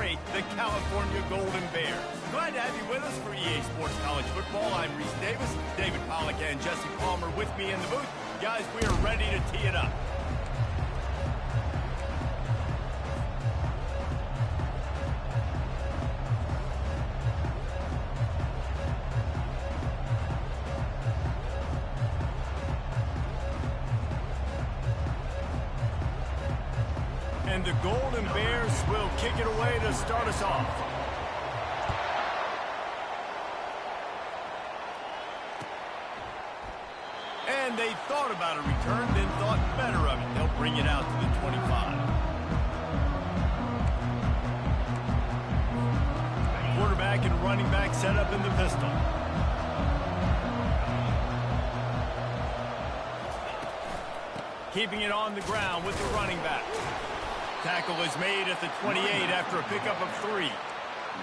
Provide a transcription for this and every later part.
straight, the California Golden Bears. Glad to have you with us for EA Sports College Football. I'm Reese Davis, David Pollack and Jesse Palmer with me in the booth. Guys, we are ready to tee it up. And the Golden Bears will kick it away to start us off. And they thought about a return, then thought better of it. They'll bring it out to the 25. Quarterback and running back set up in the pistol. Keeping it on the ground with the running back. Tackle is made at the 28 after a pickup of 3.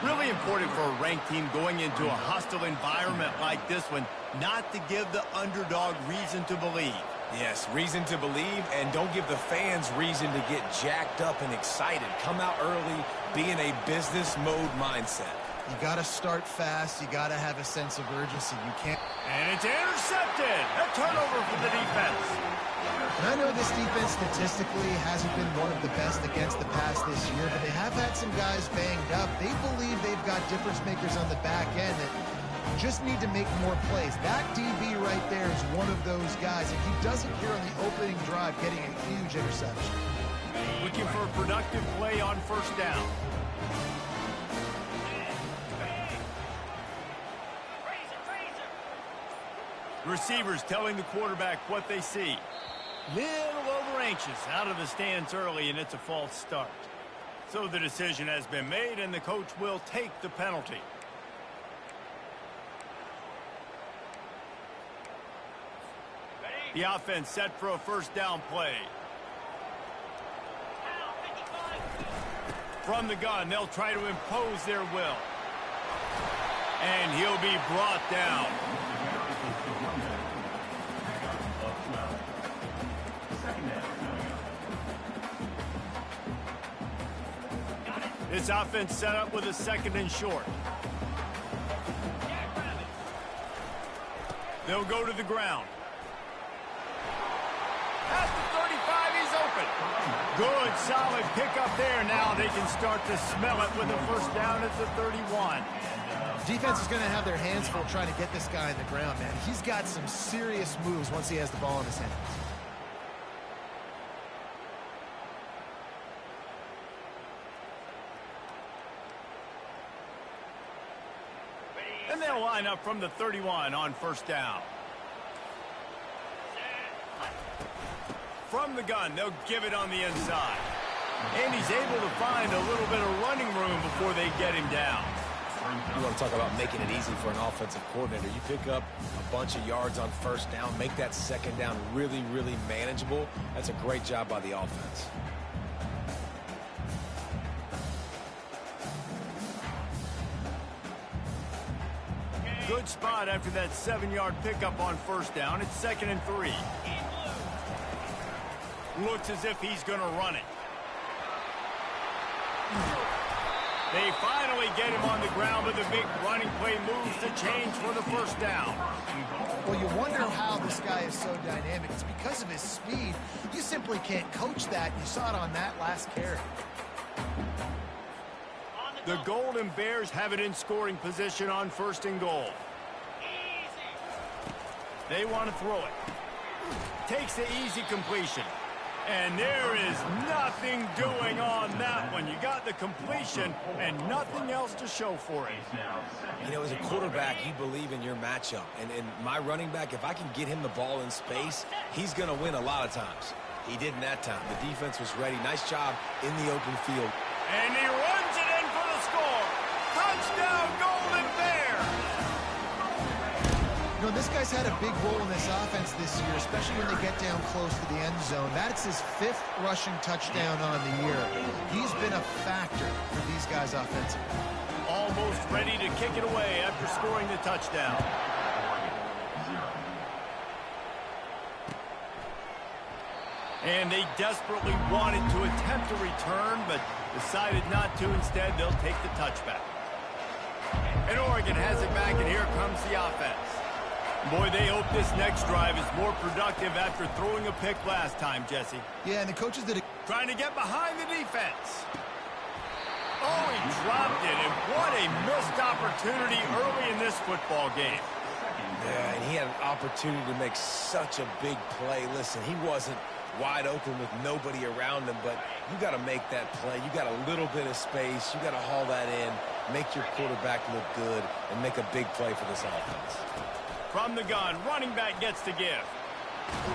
Really important for a ranked team going into a hostile environment like this one, not to give the underdog reason to believe. Yes, reason to believe, and don't give the fans reason to get jacked up and excited. Come out early, be in a business mode mindset. You got to start fast. You got to have a sense of urgency. You can't. And it's intercepted. A turnover for the defense. And I know this defense statistically hasn't been one of the best against the pass this year, but they have had some guys banged up. They believe they've got difference makers on the back end that just need to make more plays. That DB right there is one of those guys. If he doesn't here on the opening drive, getting a huge interception. Looking for a productive play on first down. Receivers telling the quarterback what they see. Little over anxious, out of the stands early, and it's a false start. So the decision has been made, and the coach will take the penalty. The offense set for a first down play. From the gun, they'll try to impose their will. And he'll be brought down. This offense set up with a second and short. They'll go to the ground. At the 35, he's open. Good, solid pickup there. Now they can start to smell it with a first down at the 31. Defense is going to have their hands full trying to get this guy in the ground, man. He's got some serious moves once he has the ball in his hands. And they'll line up from the 31 on first down. From the gun, they'll give it on the inside. And he's able to find a little bit of running room before they get him down. You want to talk about making it easy for an offensive coordinator. You pick up a bunch of yards on first down, make that second down really, really manageable. That's a great job by the offense. Good spot after that 7-yard pickup on first down. It's 2nd and 3. Looks as if he's going to run it. They finally get him on the ground, but the big running play moves to change for the first down. Well, you wonder how this guy is so dynamic. It's because of his speed. You simply can't coach that. You saw it on that last carry. The Golden Bears have it in scoring position on 1st and goal. They want to throw it. Takes the easy completion. And there is nothing doing on that one. You got the completion and nothing else to show for it. You know, as a quarterback, you believe in your matchup. And my running back, if I can get him the ball in space, he's going to win a lot of times. He didn't that time. The defense was ready. Nice job in the open field. And he runs it in for the score. Touchdown, Golden Bears! You know, this guy's had a big role in this offense this year, especially when they get down close to the end zone. That's his 5th rushing touchdown on the year. He's been a factor for these guys offensively. Almost ready to kick it away after scoring the touchdown. And they desperately wanted to attempt a return, but Decided not to. Instead, they'll take the touchback. And Oregon has it back, and here comes the offense. Boy, they hope this next drive is more productive after throwing a pick last time, Jesse. Yeah, and the coaches did it. Trying to get behind the defense. Oh, he dropped it, and what a missed opportunity early in this football game. Yeah, and he had an opportunity to make such a big play. Listen, he wasn't wide open with nobody around him, but you got to make that play. You got a little bit of space. You got to haul that in, make your quarterback look good, and make a big play for this offense. From the gun, running back gets the give.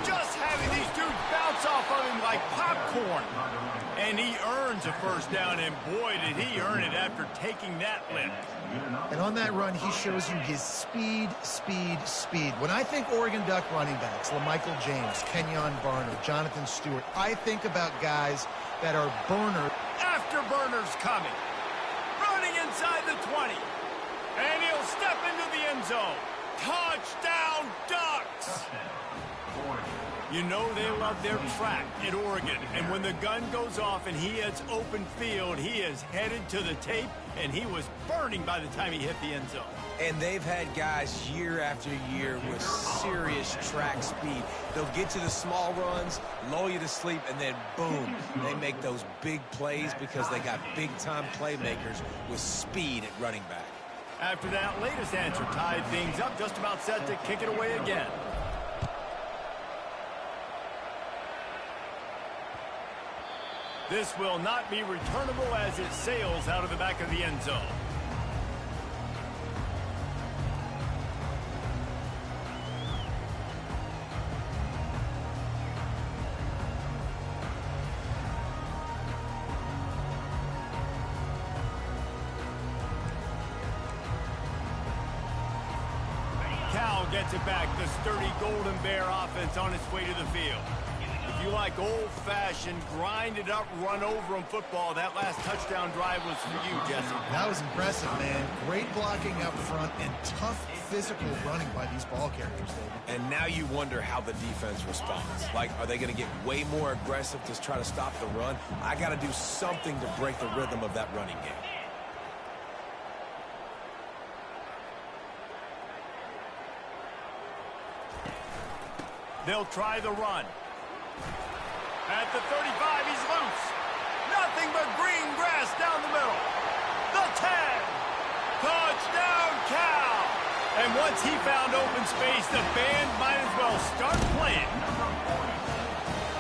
Just having these dudes bounce off of him like popcorn. And he earns a first down, and boy, did he earn it after taking that lift. And on that run, he shows you his speed, speed, speed. When I think Oregon Duck running backs, LaMichael James, Kenyon Barner, Jonathan Stewart, I think about guys that are burners. Afterburners coming. Running inside the 20. And he'll step into the end zone. Touchdown, Ducks! You know they love their track at Oregon. And when the gun goes off and he hits open field, he is headed to the tape, and he was burning by the time he hit the end zone. And they've had guys year after year with serious track speed. They'll get to the small runs, lull you to sleep, and then boom, they make those big plays because they got big-time playmakers with speed at running back. After that latest answer tied things up, just about set to kick it away again. This will not be returnable as it sails out of the back of the end zone. Cal gets it back. The sturdy Golden Bear offense on its way to the field. If you like old-fashioned, grinded-up, run-over-'em football, that last touchdown drive was for you, Jesse. That was impressive, man. Great blocking up front and tough physical running by these ball carriers, David. And now you wonder how the defense responds. Like, are they going to get way more aggressive to try to stop the run? I got to do something to break the rhythm of that running game. They'll try the run. At the 35, he's loose. Nothing but green grass down the middle. The 10. Touchdown, Cal. And once he found open space, the band might as well start playing.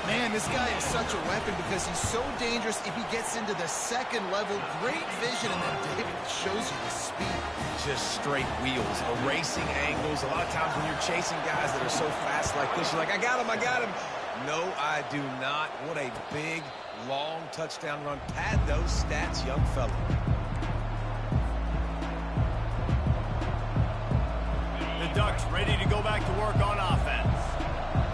Man, this guy is such a weapon because he's so dangerous if he gets into the second level. Great vision, and then David shows you the speed. Just straight wheels, erasing angles. A lot of times when you're chasing guys that are so fast like this, you're like, I got him, I got him. No, I do not. What a big, long touchdown run. Pad those stats, young fella. The Ducks ready to go back to work on offense.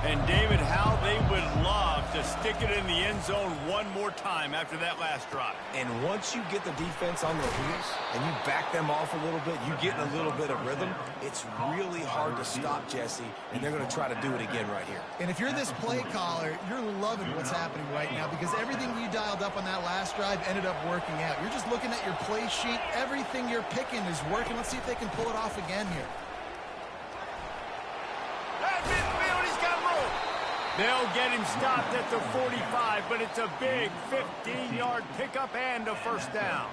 And, David, how they would love to stick it in the end zone one more time after that last drive. And once you get the defense on their heels and you back them off a little bit, you get in a little bit of rhythm, it's really hard to stop, Jesse, and they're going to try to do it again right here. And if you're this play caller, you're loving what's happening right now because everything you dialed up on that last drive ended up working out. You're just looking at your play sheet. Everything you're picking is working. Let's see if they can pull it off again here. They'll get him stopped at the 45, but it's a big 15-yard pickup and a first down.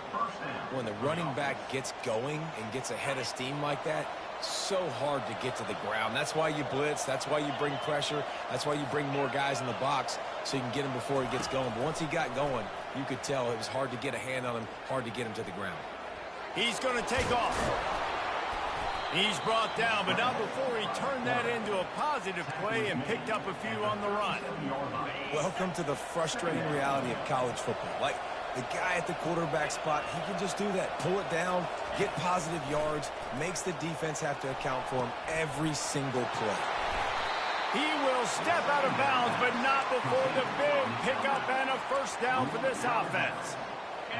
When the running back gets going and gets ahead of steam like that, so hard to get to the ground. That's why you blitz. That's why you bring pressure. That's why you bring more guys in the box so you can get him before he gets going. But once he got going, you could tell it was hard to get a hand on him, hard to get him to the ground. He's going to take off. He's brought down, but not before he turned that into a positive play and picked up a few on the run. Welcome to the frustrating reality of college football. Like, the guy at the quarterback spot, he can just do that. Pull it down, get positive yards, makes the defense have to account for him every single play. He will step out of bounds, but not before the big pickup and a first down for this offense.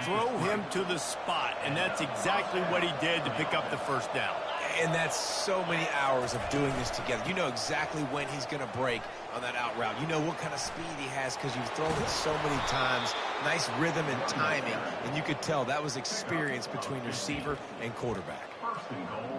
Throw him to the spot, and that's exactly what he did to pick up the first down. And that's so many hours of doing this together. You know exactly when he's going to break on that out route. You know what kind of speed he has because you've thrown it so many times. Nice rhythm and timing, and you could tell that was experience between receiver and quarterback.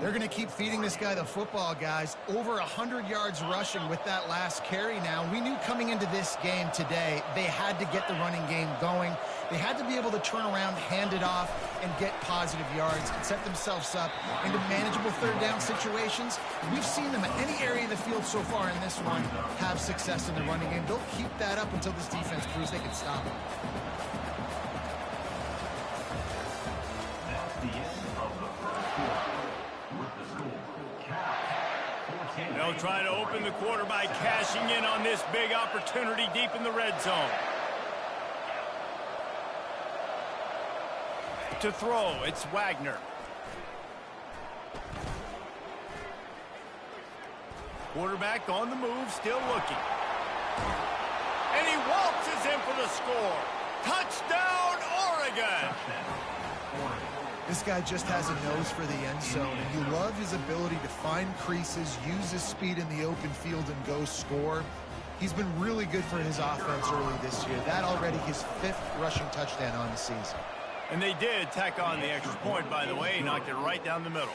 They're going to keep feeding this guy the football, guys. Over 100 yards rushing with that last carry now. We knew coming into this game today they had to get the running game going. They had to be able to turn around, hand it off, and get positive yards and set themselves up into manageable third down situations. We've seen them at any area of the field so far in this one have success in the running game. They'll keep that up until this defense proves they can stop it. They'll try to open the quarter by cashing in on this big opportunity deep in the red zone. To throw, it's Wagner. Quarterback on the move, still looking. And he waltzes in for the score. Touchdown, Oregon! This guy just has a nose for the end zone, and you love his ability to find creases, use his speed in the open field, and go score. He's been really good for his offense early this year. That already his 5th rushing touchdown on the season. And they did tack on the extra point, by the way. He knocked it right down the middle.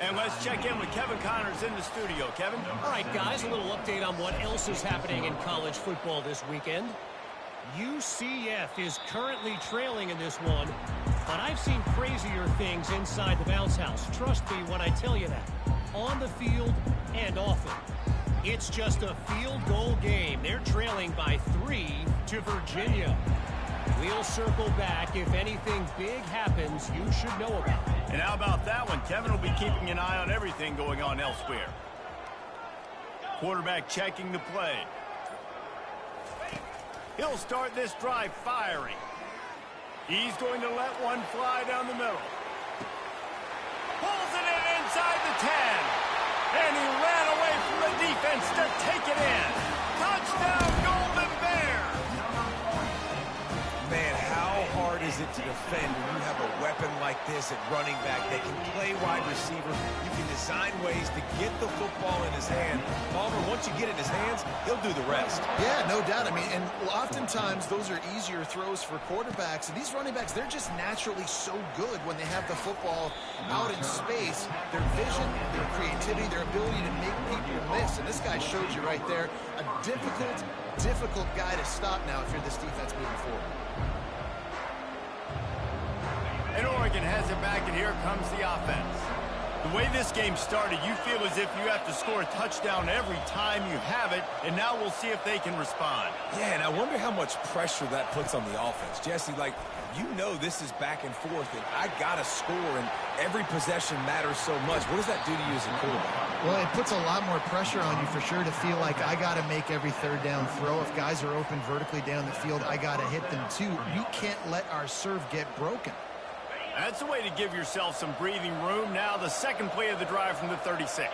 And let's check in with Kevin Connors in the studio. Kevin? All right, guys, a little update on what else is happening in college football this weekend. UCF is currently trailing in this one, but I've seen crazier things inside the bounce house. Trust me when I tell you that. On the field and off it. It's just a field goal game. They're trailing by 3 to Virginia. We'll circle back. If anything big happens, you should know about it. And how about that one? Kevin will be keeping an eye on everything going on elsewhere. Quarterback checking the play. He'll start this drive firing. He's going to let one fly down the middle. Pulls it in inside the 10. And he ran away from the defense to take it in. Touchdown, Golden Bear! Man, how hard is it to defend when you have a weapon like this at running back? They can play wide receiver. You can design ways to get the football in his hand. Palmer, once you get it in his hands, he'll do the rest. Yeah, no doubt. I mean, and oftentimes those are easier throws for quarterbacks. And these running backs, they're just naturally so good when they have the football out in space. Their vision, their creativity, their ability to make people miss. And this guy showed you right there a difficult guy to stop now if you're this defense moving forward. And Oregon has it back, and here comes the offense. The way this game started, you feel as if you have to score a touchdown every time you have it, and now we'll see if they can respond. Yeah, and I wonder how much pressure that puts on the offense. Jesse, like, you know this is back and forth, and I got to score, and every possession matters so much. What does that do to you as a quarterback? Well, it puts a lot more pressure on you for sure to feel like I got to make every third down throw. If guys are open vertically down the field, I got to hit them too. We can't let our serve get broken. That's a way to give yourself some breathing room. Now the second play of the drive from the 36.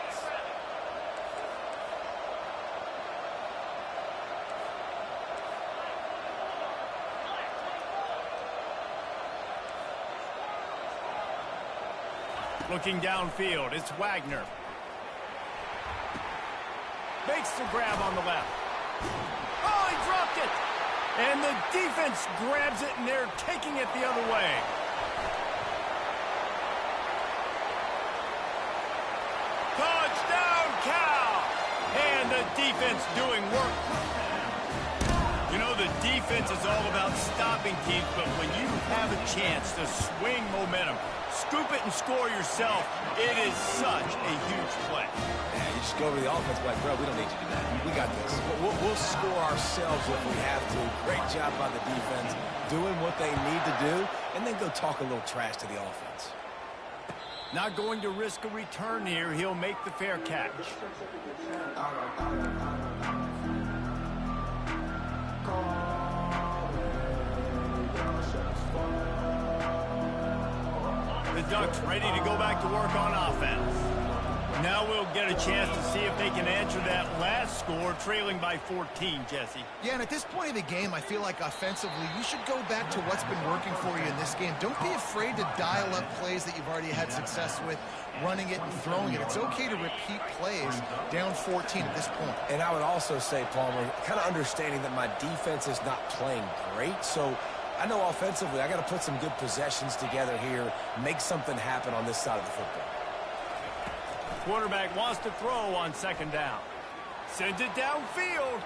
Looking downfield, it's Wagner. Makes the grab on the left. Oh, he dropped it! And the defense grabs it, and they're taking it the other way. Touchdown, Cal! And the defense doing work. You know, the defense is all about stopping teams, but when you have a chance to swing momentum, scoop it and score yourself, it is such a huge play. Yeah, you just go over the offense like, bro, we don't need you to do that. We got this. We'll score ourselves if we have to. Great job by the defense, doing what they need to do, and then go talk a little trash to the offense. Not going to risk a return here. He'll make the fair catch. The Ducks ready to go back to work on offense. Now we'll get a chance to see if they can answer that last score, trailing by 14, Jesse. Yeah, and at this point of the game, I feel like offensively, you should go back to what's been working for you in this game. Don't be afraid to dial up plays that you've already had success with, running it and throwing it. It's okay to repeat plays down 14 at this point. And I would also say, Palmer, kind of understanding that my defense is not playing great, so I know offensively I got to put some good possessions together here, make something happen on this side of the football. Quarterback wants to throw on second down. Sends it downfield.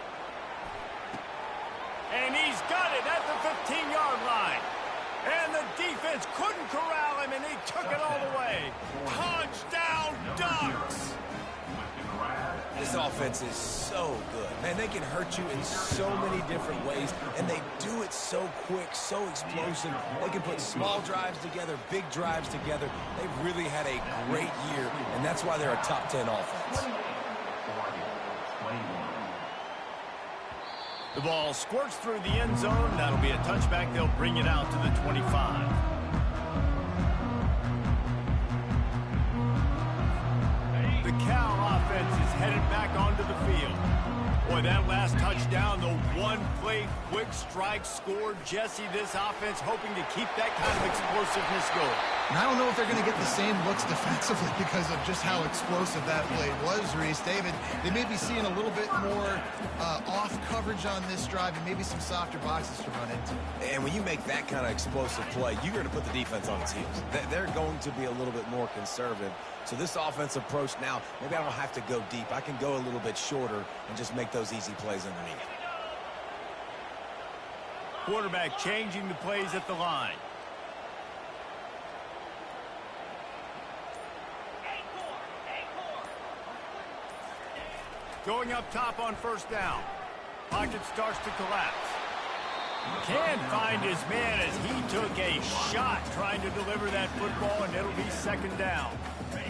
And he's got it at the 15-yard line. And the defense couldn't corral him, and he took it all the way. Touchdown, Ducks! This offense is so good. Man, they can hurt you in so many different ways, and they do it so quick, so explosive. They can put small drives together, big drives together. They've really had a great year, and that's why they're a top 10 offense. The ball squirts through the end zone. That'll be a touchback. They'll bring it out to the 25. The Cal offense is headed back onto the field. Boy, that last touchdown, the one-play quick strike scored. Jesse, this offense hoping to keep that kind of explosiveness going. And I don't know if they're going to get the same looks defensively because of just how explosive that play was, Reese. David, they may be seeing a little bit more off coverage on this drive and maybe some softer boxes to run into. And when you make that kind of explosive play, you're going to put the defense on its heels. They're going to be a little bit more conservative. So this offensive approach now, maybe I don't have to go deep. I can go a little bit shorter and just make those easy plays underneath. Quarterback changing the plays at the line. Going up top on first down. Pocket starts to collapse. Can't find his man as he took a shot trying to deliver that football, and it'll be second down.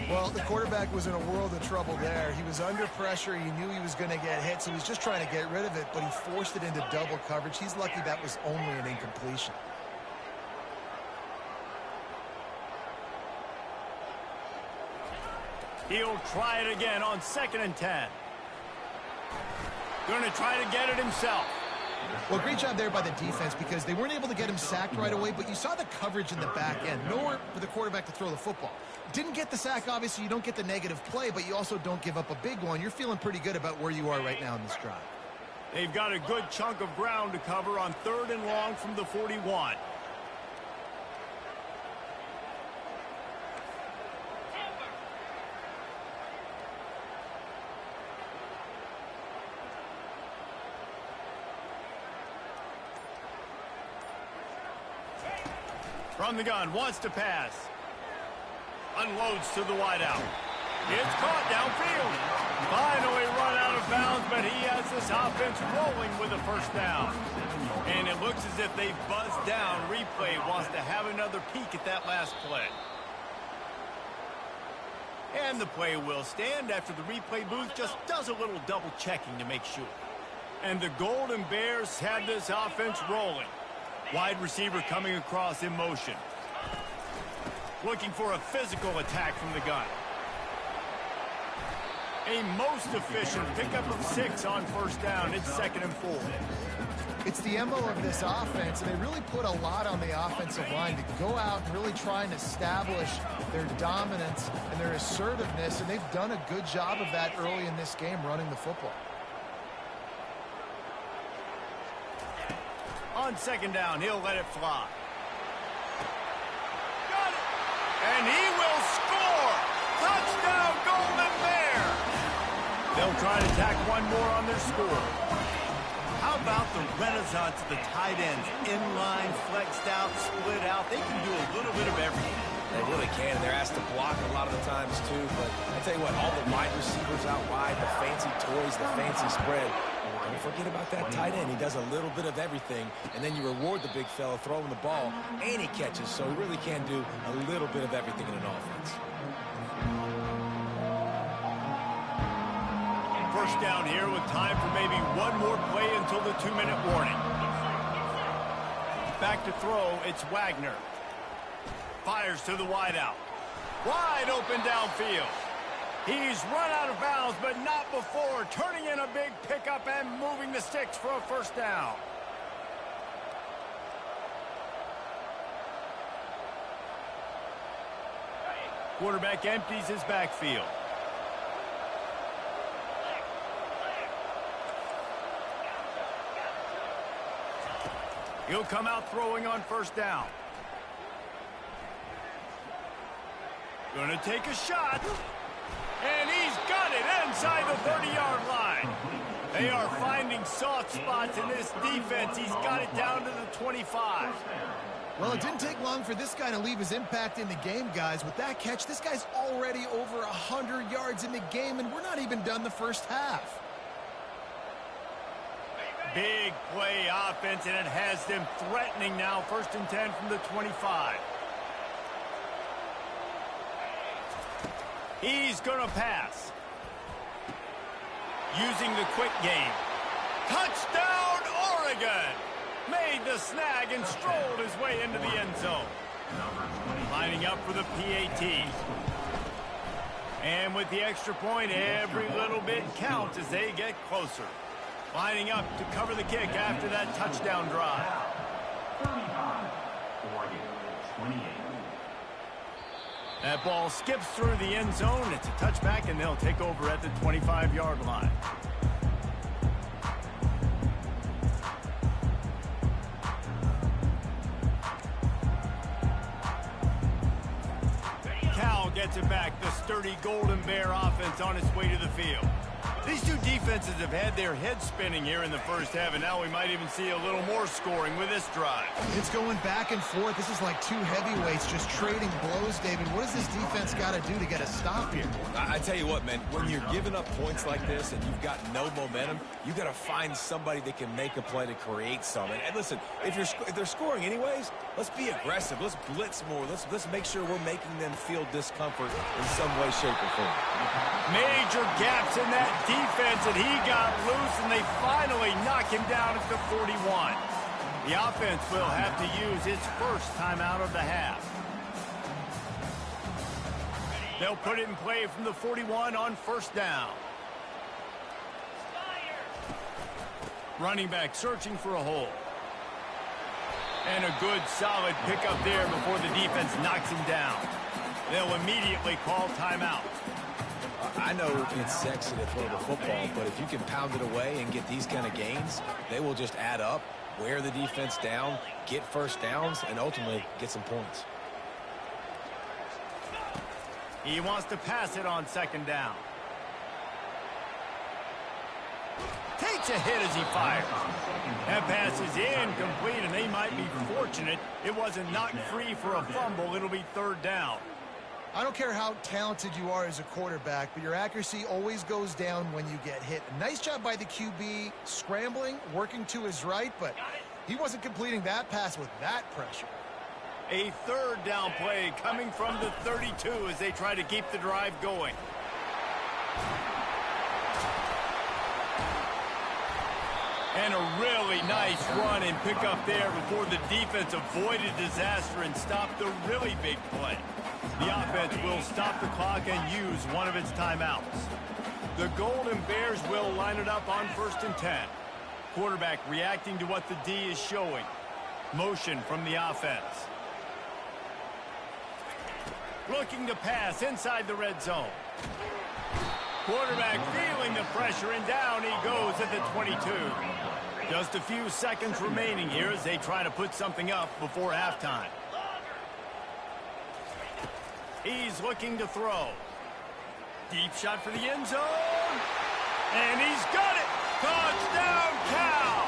Well, the quarterback was in a world of trouble there. He was under pressure. He knew he was going to get hit, so he was just trying to get rid of it, but he forced it into double coverage. He's lucky that was only an incompletion. He'll try it again on 2nd and 10. Going to try to get it himself. Well, great job there by the defense because they weren't able to get him sacked right away, but you saw the coverage in the back end. Nowhere for the quarterback to throw the football. Didn't get the sack, obviously. You don't get the negative play, but you also don't give up a big one. You're feeling pretty good about where you are right now in this drive. They've got a good chunk of ground to cover on 3rd and long from the 41. From the gun, wants to pass. Unloads to the wideout. It's caught downfield. Finally run out of bounds, but he has this offense rolling with a first down. And it looks as if they buzzed down. Replay wants to have another peek at that last play. And the play will stand after the replay booth just does a little double checking to make sure. And the Golden Bears have this offense rolling. Wide receiver coming across in motion. Looking for a physical attack from the gun. A most efficient pickup of 6 on first down. It's 2nd and 4. It's the MO of this offense, and they really put a lot on the offensive line to go out and really try and establish their dominance and their assertiveness, and they've done a good job of that early in this game running the football. On 2nd down, he'll let it fly. Got it! And he will score! Touchdown, Golden Bear! They'll try to tack one more on their score. How about the renaissance of the tight ends? Inline, flexed out, split out. They can do a little bit of everything. They really can. They're asked to block a lot of the times, too. But I tell you what, all the wide receivers out wide, the fancy toys, the fancy spread. Don't forget about that tight end. He does a little bit of everything, and then you reward the big fella throwing the ball, and he catches. So he really can do a little bit of everything in an offense. First down here with time for maybe one more play until the 2-minute warning. Back to throw, it's Wagner. Fires to the wideout. Wide open downfield. He's run out of bounds, but not before turning in a big pickup and moving the sticks for a first down. Quarterback empties his backfield. He'll come out throwing on first down. Gonna take a shot. And he's got it inside the 30-yard line. They are finding soft spots in this defense. He's got it down to the 25. Well, it didn't take long for this guy to leave his impact in the game, guys. With that catch, this guy's already over 100 yards in the game, and we're not even done the first half. Big play offense, and it has them threatening now. 1st and 10 from the 25. He's going to pass. Using the quick game. Touchdown, Oregon! Made the snag and strolled his way into the end zone. Lining up for the PAT. And with the extra point, every little bit counts as they get closer. Lining up to cover the kick after that touchdown drive. 35, Oregon, 28. That ball skips through the end zone. It's a touchback, and they'll take over at the 25-yard line. Cal gets it back. The sturdy Golden Bear offense on its way to the field. These two defenses have had their heads spinning here in the first half, and now we might even see a little more scoring with this drive. It's going back and forth. This is like two heavyweights just trading blows, David. What does this defense got to do to get a stop here? I tell you what, man, when you're giving up points like this and you've got no momentum, you got to find somebody that can make a play to create some. And listen, if they're scoring anyways, let's be aggressive. Let's blitz more. Let's make sure we're making them feel discomfort in some way, shape, or form. Major gaps in that defense, and he got loose, and they finally knock him down at the 41. The offense will have to use its first timeout of the half. They'll put it in play from the 41 on first down. Running back searching for a hole. And a good solid pickup there before the defense knocks him down. They'll immediately call timeout. I know it's sexy to throw the football, but if you can pound it away and get these kind of gains, they will just add up, wear the defense down, get first downs, and ultimately get some points. He wants to pass it on second down. Takes a hit as he fires. That pass is incomplete, and they might be fortunate it wasn't knocked free for a fumble. It'll be third down. I don't care how talented you are as a quarterback, but your accuracy always goes down when you get hit. Nice job by the QB scrambling, working to his right, but he wasn't completing that pass with that pressure. A third down play coming from the 32 as they try to keep the drive going. And a really nice run and pickup there before the defense avoided disaster and stopped the really big play. The offense will stop the clock and use one of its timeouts. The Golden Bears will line it up on 1st and 10. Quarterback reacting to what the D is showing. Motion from the offense. Looking to pass inside the red zone. Quarterback feeling the pressure, and down he goes at the 22. Just a few seconds remaining here as they try to put something up before halftime. He's looking to throw. Deep shot for the end zone. And he's got it. Touchdown, Cal.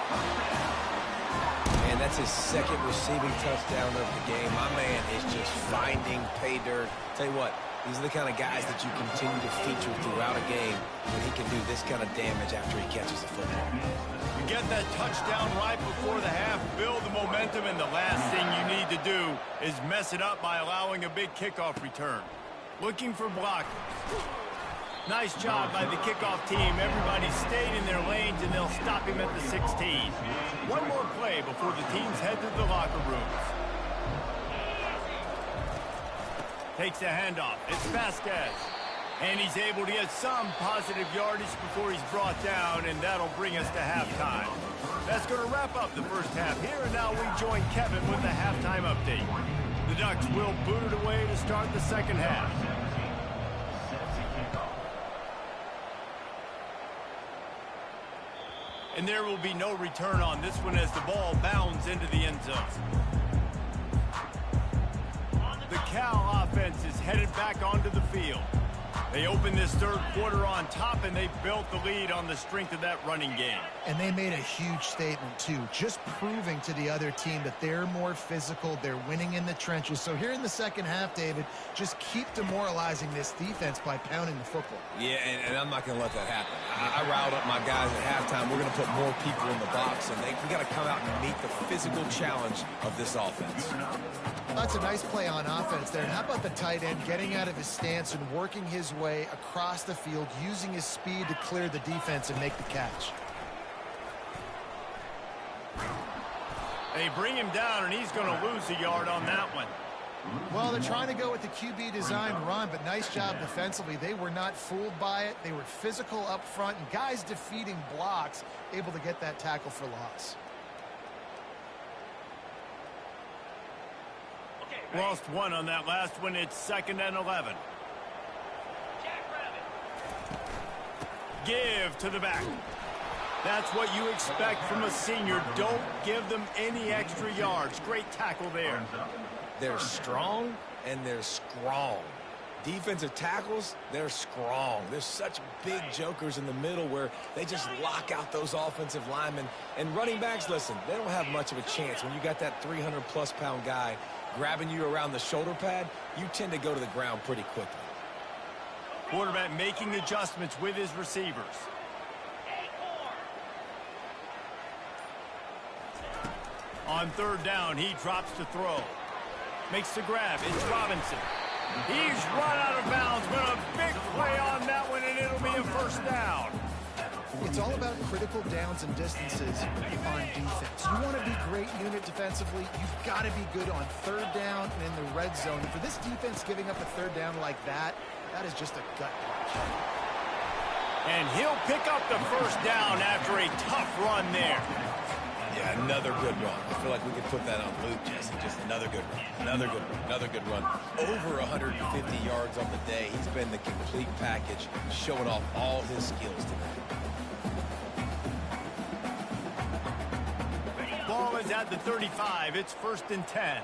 And that's his second receiving touchdown of the game. My man is just finding pay dirt. Tell you what, these are the kind of guys that you continue to feature throughout a game when he can do this kind of damage after he catches the football. You get that touchdown right before the half, build the momentum, and the last thing you need to do is mess it up by allowing a big kickoff return. Looking for blockers. Nice job by the kickoff team. Everybody stayed in their lanes, and they'll stop him at the 16. One more play before the teams head to the locker rooms. Takes a handoff. It's Vasquez. And he's able to get some positive yardage before he's brought down, and that'll bring us to halftime. That's going to wrap up the first half here, and now we join Kevin with the halftime update. The Ducks will boot it away to start the second half. And there will be no return on this one as the ball bounds into the end zone. The Cal offense is headed back onto the field. They opened this third quarter on top, and they built the lead on the strength of that running game. And they made a huge statement, too, just proving to the other team that they're more physical, they're winning in the trenches. So here in the second half, David, just keep demoralizing this defense by pounding the football. Yeah, and I'm not going to let that happen. I riled up my guys at halftime. We're going to put more people in the box, and we got to come out and meet the physical challenge of this offense. That's a nice play on offense there. And how about the tight end getting out of his stance and working his way across the field, using his speed to clear the defense and make the catch. They bring him down, and he's going to lose a yard on that one. Well, they're trying to go with the QB design run, but nice job defensively. They were not fooled by it. They were physical up front, and guys defeating blocks, able to get that tackle for loss. Lost one on that last one. It's 2nd and 11. Give to the back. That's what you expect from a senior. Don't give them any extra yards. Great tackle there. They're strong and they're strong. Defensive tackles, they're strong. There's such big jokers in the middle where they just lock out those offensive linemen. And running backs, listen, they don't have much of a chance. When you got that 300-plus pound guy grabbing you around the shoulder pad, you tend to go to the ground pretty quickly. Quarterback making adjustments with his receivers. On third down, he drops to throw. Makes the grab. It's Robinson. He's run out of bounds, but a big play on that one, and it'll be a first down. It's all about critical downs and distances on defense. You want to be great unit defensively, you've got to be good on third down and in the red zone. And for this defense giving up a third down like that, that is just a gut punch. And he'll pick up the first down after a tough run there. Yeah, another good run. I feel like we could put that on loop, Jesse. Just another good run. Another good run. Another good run. Over 150 yards on the day. He's been the complete package, showing off all his skills today. Ball is at the 35. It's 1st and 10.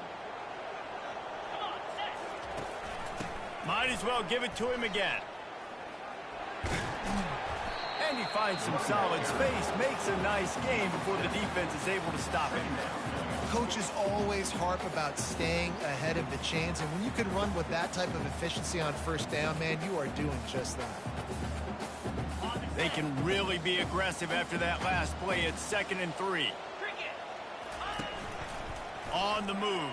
Might as well give it to him again. And he finds some solid space, makes a nice game before the defense is able to stop him. Coaches always harp about staying ahead of the chains, and when you can run with that type of efficiency on first down, man, you are doing just that. They can really be aggressive after that last play. It's 2nd and 3. On the move.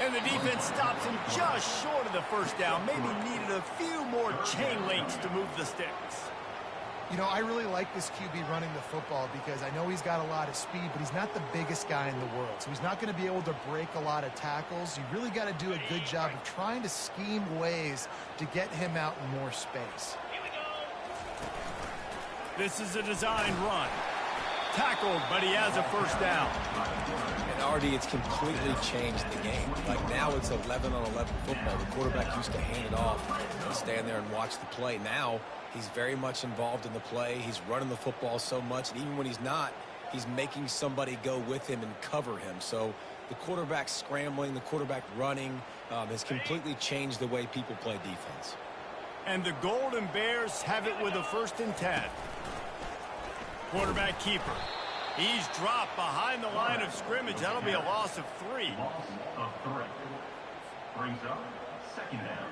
And the defense stops him just short of the first down. Maybe needed a few more chain links to move the sticks. You know, I really like this QB running the football because I know he's got a lot of speed, but he's not the biggest guy in the world. So he's not going to be able to break a lot of tackles. You really got to do a good job of trying to scheme ways to get him out in more space. This is a designed run. Tackled, but he has a first down. And already it's completely changed the game. Like now it's 11-on-11 football. The quarterback used to hand it off and stand there and watch the play. Now he's very much involved in the play. He's running the football so much, and even when he's not, he's making somebody go with him and cover him. So the quarterback scrambling, the quarterback running has completely changed the way people play defense. And the Golden Bears have it with a 1st and 10. Quarterback keeper. He's dropped behind the line of scrimmage. That'll be a loss of 3. Loss of 3. Brings up 2nd down.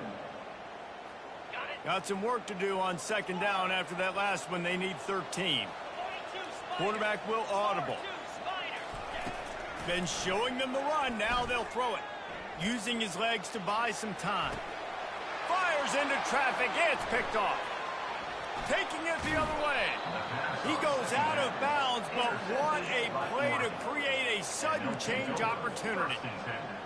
Got some work to do on 2nd down after that last one. They need 13. Quarterback will audible. Been showing them the run. Now they'll throw it. Using his legs to buy some time. Fires into traffic. It's picked off. Taking it the other way. He goes out of bounds, but what a play to create a sudden change opportunity.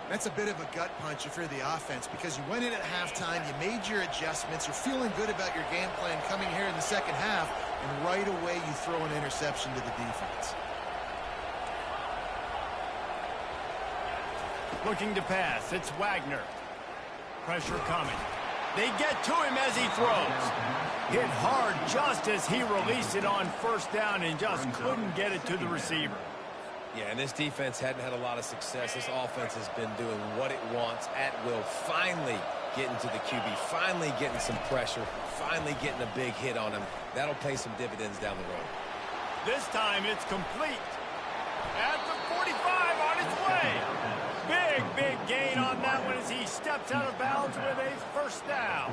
That's a bit of a gut punch if you're the offense, because you went in at halftime, you made your adjustments, you're feeling good about your game plan coming here in the second half, and right away you throw an interception to the defense. Looking to pass, it's Wagner. Pressure coming. They get to him as he throws. Hit hard just as he released it on first down and just couldn't get it to the receiver. Yeah, and this defense hadn't had a lot of success. This offense has been doing what it wants at will. Finally getting to the QB, finally getting some pressure, finally getting a big hit on him. That'll pay some dividends down the road. This time it's complete. At the 45 on its way. Big gain on that one as he steps out of bounds with a first down.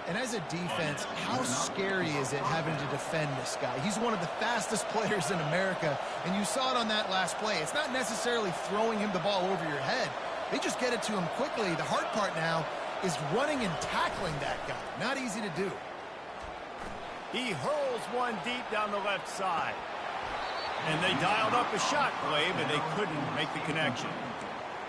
And as a defense, how scary is it having to defend this guy? He's one of the fastest players in America, and you saw it on that last play. It's not necessarily throwing him the ball over your head. They just get it to him quickly. The hard part now is running and tackling that guy. Not easy to do. He hurls one deep down the left side. And they dialed up a shot play, but they couldn't make the connection.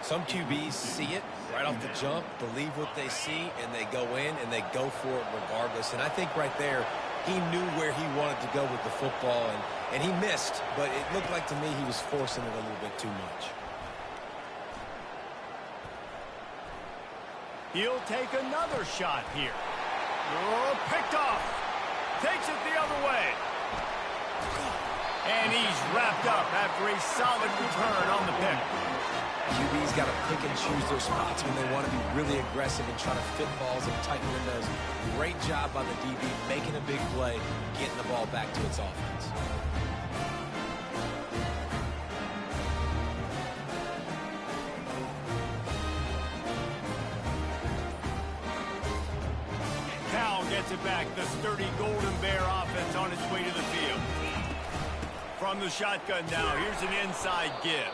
Some QBs see it right off the jump, believe what they see, and they go in and they go for it regardless. And I think right there, he knew where he wanted to go with the football, and he missed, but it looked like to me he was forcing it a little bit too much. He'll take another shot here. Oh, picked off. Takes it the other way. And he's wrapped up after a solid return on the pick. QB's got to pick and choose their spots when they want to be really aggressive and try to fit balls in tight windows. Great job by the DB making a big play, getting the ball back to its offense. Cal gets it back. The sturdy Golden Bear offense on its way to the field. From the shotgun now, here's an inside give.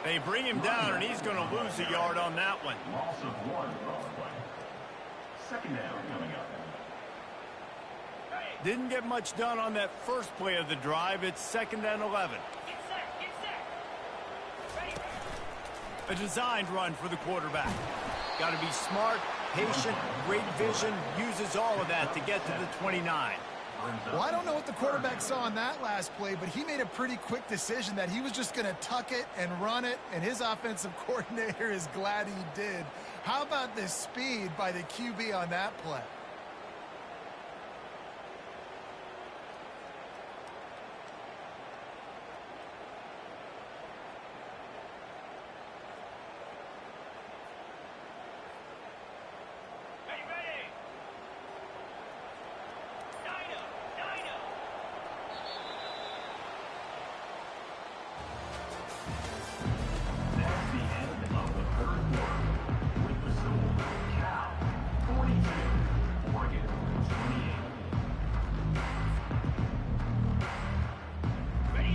They bring him down, and he's going to lose a yard on that one. Loss of 1 on the play. Second down coming up. Didn't get much done on that first play of the drive. It's 2nd and 11. A designed run for the quarterback. Got to be smart, patient, great vision, uses all of that to get to the 29. Well, I don't know what the quarterback saw on that last play, but he made a pretty quick decision that he was just going to tuck it and run it, and his offensive coordinator is glad he did. How about the speed by the QB on that play?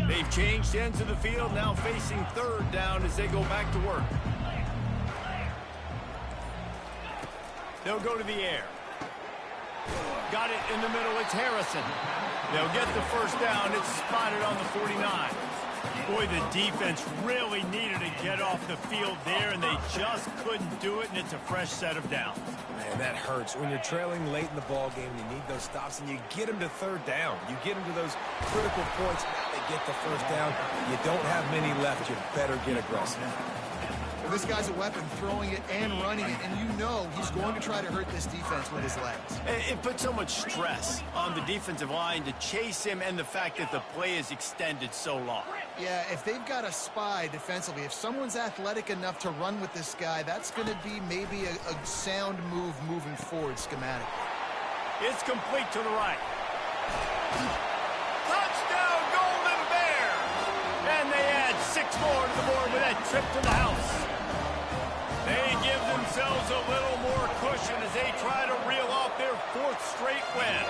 They've changed ends of the field, now facing 3rd down as they go back to work. They'll go to the air. Got it in the middle, it's Harrison. They'll get the first down, it's spotted on the 49. Boy, the defense really needed to get off the field there, and they just couldn't do it, and it's a fresh set of downs. Man, that hurts. When you're trailing late in the ball game, you need those stops, and you get them to 3rd down. You get them to those critical points. Now they get the first down. You don't have many left. You better get aggressive. Well, this guy's a weapon, throwing it and running it, and you know he's going to try to hurt this defense with his legs. It puts so much stress on the defensive line to chase him, and the fact that the play is extended so long. Yeah, if they've got a spy defensively, if someone's athletic enough to run with this guy, that's going to be maybe a sound move moving forward schematically. It's complete to the right. Touchdown, Golden Bear! And they add 6 more to the board with that trip to the house. They give themselves a little more cushion as they try to reel off their 4th straight win.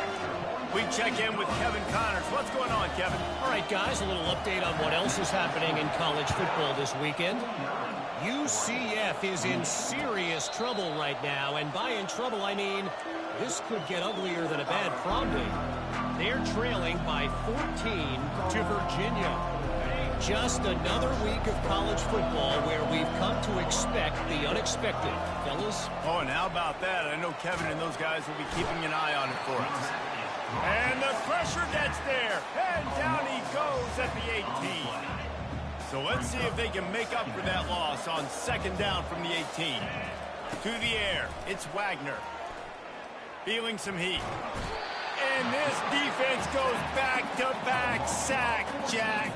We check in with Kevin Connors. What's going on, Kevin? All right, guys, a little update on what else is happening in college football this weekend. UCF is in serious trouble right now, and by in trouble, I mean this could get uglier than a bad prom date. They're trailing by 14 to Virginia. Just another week of college football where we've come to expect the unexpected. Fellas? Oh, and how about that? I know Kevin and those guys will be keeping an eye on it for us. And the pressure gets there. And down he goes at the 18. So let's see if they can make up for that loss on second down from the 18. To the air, it's Wagner. Feeling some heat. And this defense goes back-to-back sack, Jack.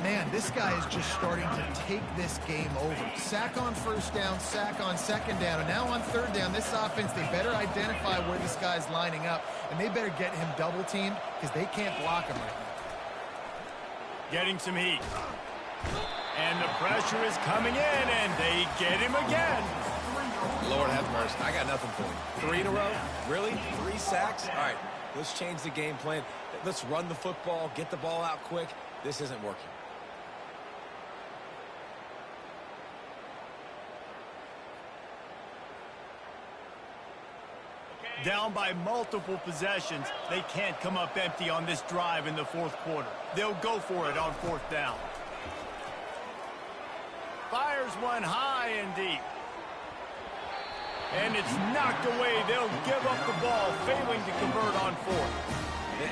Man, this guy is just starting to take this game over. Sack on first down, sack on second down, and now on third down, this offense, they better identify where this guy's lining up, and they better get him double-teamed because they can't block him right now. Getting some heat. And the pressure is coming in, and they get him again. Lord have mercy. I got nothing for you. 3 in a row? Really? 3 sacks? All right, let's change the game plan. Let's run the football, get the ball out quick. This isn't working. Down by multiple possessions, they can't come up empty on this drive in the fourth quarter. They'll go for it on fourth down. Fires one high and deep. And it's knocked away. They'll give up the ball, failing to convert on fourth.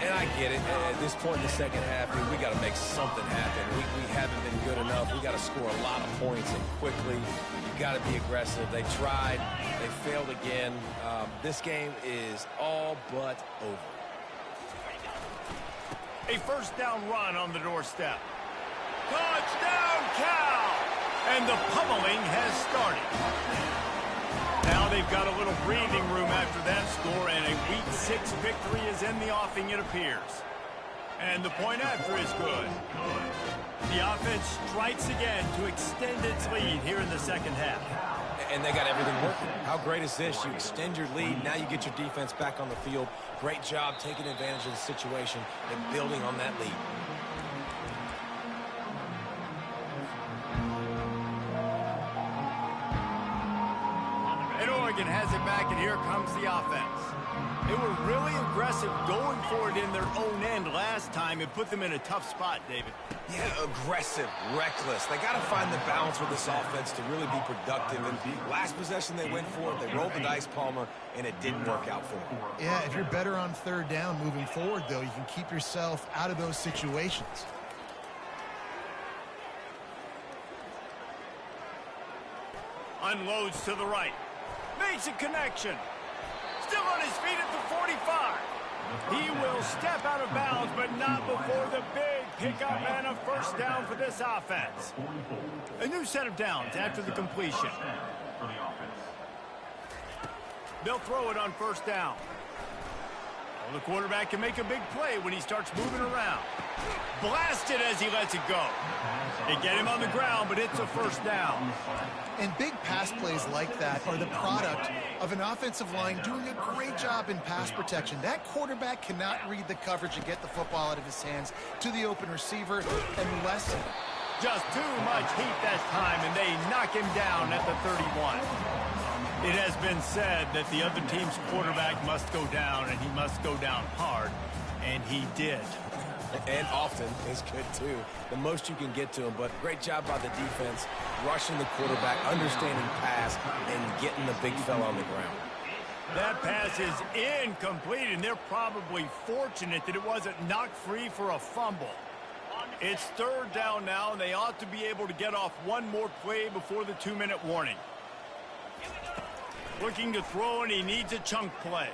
And I get it. At this point in the second half, we got to make something happen. We haven't been good enough. We got to score a lot of points and quickly. You got to be aggressive. They tried. They failed again. This game is all but over. A first down run on the doorstep. Touchdown, Cal! And the pummeling has started. Now they've got a little breathing room after that score, and a Week 6 victory is in the offing, it appears. And the point after is good. The offense strikes again to extend its lead here in the second half. And they got everything working. How great is this? You extend your lead. Now you get your defense back on the field. Great job taking advantage of the situation and building on that lead. And Oregon has it back, and here comes the offense. They were really aggressive going for it in their own end last time. It put them in a tough spot, David. Yeah, aggressive, reckless. They got to find the balance with this offense to really be productive. And last possession they went for it, they rolled the dice, Palmer, and it didn't work out for them. Yeah, if you're better on third down moving forward, though, you can keep yourself out of those situations. Unloads to the right. Makes a connection. Still on his feet at the 45. He will step out of bounds, but not before the big pickup and a first down for this offense. A new set of downs after the completion. They'll throw it on first down. Well, the quarterback can make a big play when he starts moving around. Blasted as he lets it go. They get him on the ground, but it's a first down. And big pass plays like that are the product of an offensive line doing a great job in pass protection. That quarterback cannot read the coverage and get the football out of his hands to the open receiver and lessen it. Just too much heat that time, and they knock him down at the 31. It has been said that the other team's quarterback must go down, and he must go down hard, and he did. And often is good, too. The most you can get to him, but great job by the defense, rushing the quarterback, understanding pass, and getting the big fella on the ground. That pass is incomplete, and they're probably fortunate that it wasn't knocked free for a fumble. It's third down now, and they ought to be able to get off one more play before the 2-minute warning. Looking to throw, and he needs a chunk play.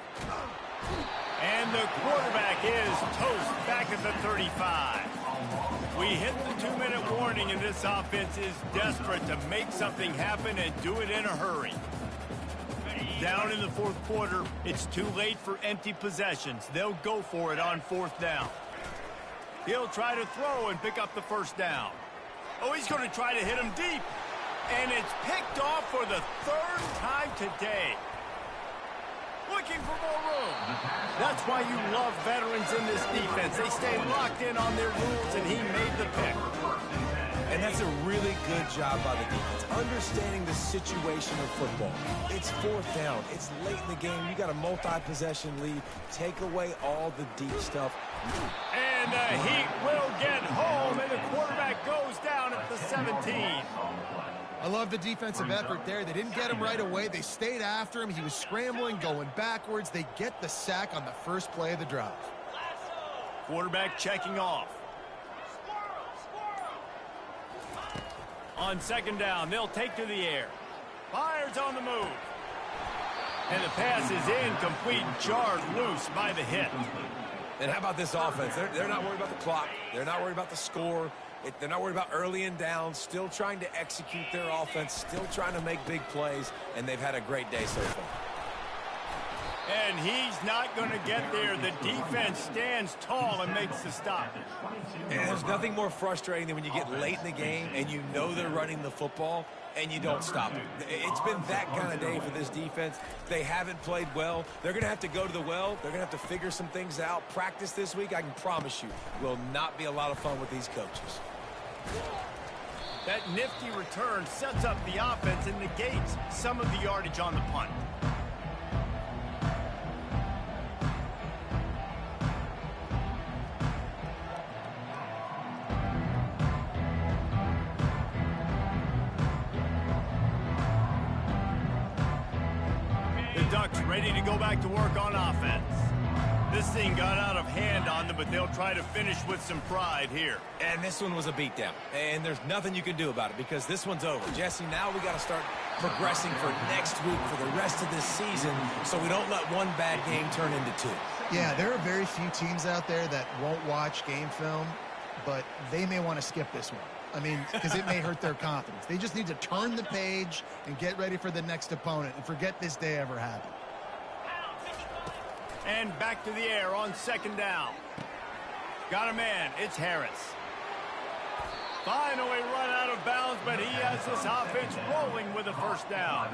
And the quarterback is toast back at the 35. We hit the 2-minute warning, and this offense is desperate to make something happen and do it in a hurry. Down in the fourth quarter, it's too late for empty possessions. They'll go for it on fourth down. He'll try to throw and pick up the first down. Oh, he's going to try to hit him deep. And it's picked off for the third time today. Looking for more room. That's why you love veterans in this defense. They stay locked in on their rules, and he made the pick. And And that's a really good job by the defense, understanding the situation of football. It's fourth down. It's late in the game. You got a multi-possession lead. Take away all the deep stuff. And the Heat will get home, and the quarterback goes down at the 17. I love the defensive effort there. They didn't get him right away. They stayed after him. He was scrambling, going backwards. They get the sack on the first play of the drive. Quarterback checking off. On second down, they'll take to the air. Fires on the move. And the pass is incomplete, jarred loose by the hit. And how about this offense? They're not worried about the clock. They're not worried about the score. They're not worried about early and down. Still trying to execute their offense. Still trying to make big plays. And they've had a great day so far. And he's not going to get there. The defense stands tall and makes the stop. And there's nothing more frustrating than when you get late in the game and you know they're running the football and you don't stop it. It's been that kind of day for this defense. They haven't played well. They're going to have to go to the well. They're going to have to figure some things out. Practice this week, I can promise you, will not be a lot of fun with these coaches. That nifty return sets up the offense and negates some of the yardage on the punt. Ducks ready to go back to work on offense. This thing got out of hand on them, but they'll try to finish with some pride here. And this one was a beatdown. And there's nothing you can do about it because this one's over. Jesse, now we got to start progressing for next week for the rest of this season so we don't let one bad game turn into two. Yeah, there are very few teams out there that won't watch game film, but they may want to skip this one. I mean, because it may hurt their confidence. They just need to turn the page and get ready for the next opponent and forget this day ever happened. And back to the air on second down. Got a man. It's Harris. Finally run out of bounds, but he has this offense rolling with a first down.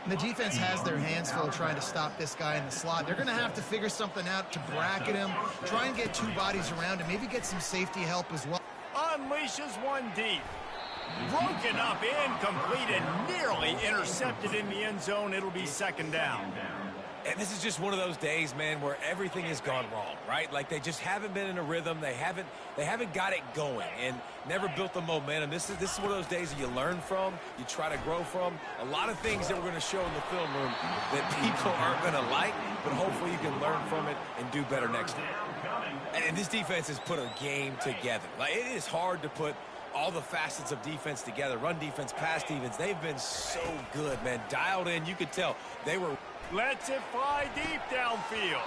And the defense has their hands full trying to stop this guy in the slot. They're going to have to figure something out to bracket him, try and get two bodies around him, maybe get some safety help as well. Unleashes one deep. Broken up, incomplete, and nearly intercepted in the end zone. It'll be second down. And this is just one of those days, man, where everything has gone wrong, right? Like they just haven't been in a rhythm. They haven't got it going and never built the momentum. This is one of those days that you learn from, you try to grow from. A lot of things that we're going to show in the film room that people aren't going to like, but hopefully you can learn from it and do better next time. And this defense has put a game together. Like it is hard to put all the facets of defense together. Run defense, pass defense. They've been so good, man. Dialed in. You could tell they were. Lets it fly deep downfield.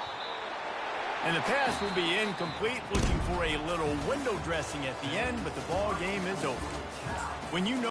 And the pass will be incomplete, looking for a little window dressing at the end, but the ball game is over. When you know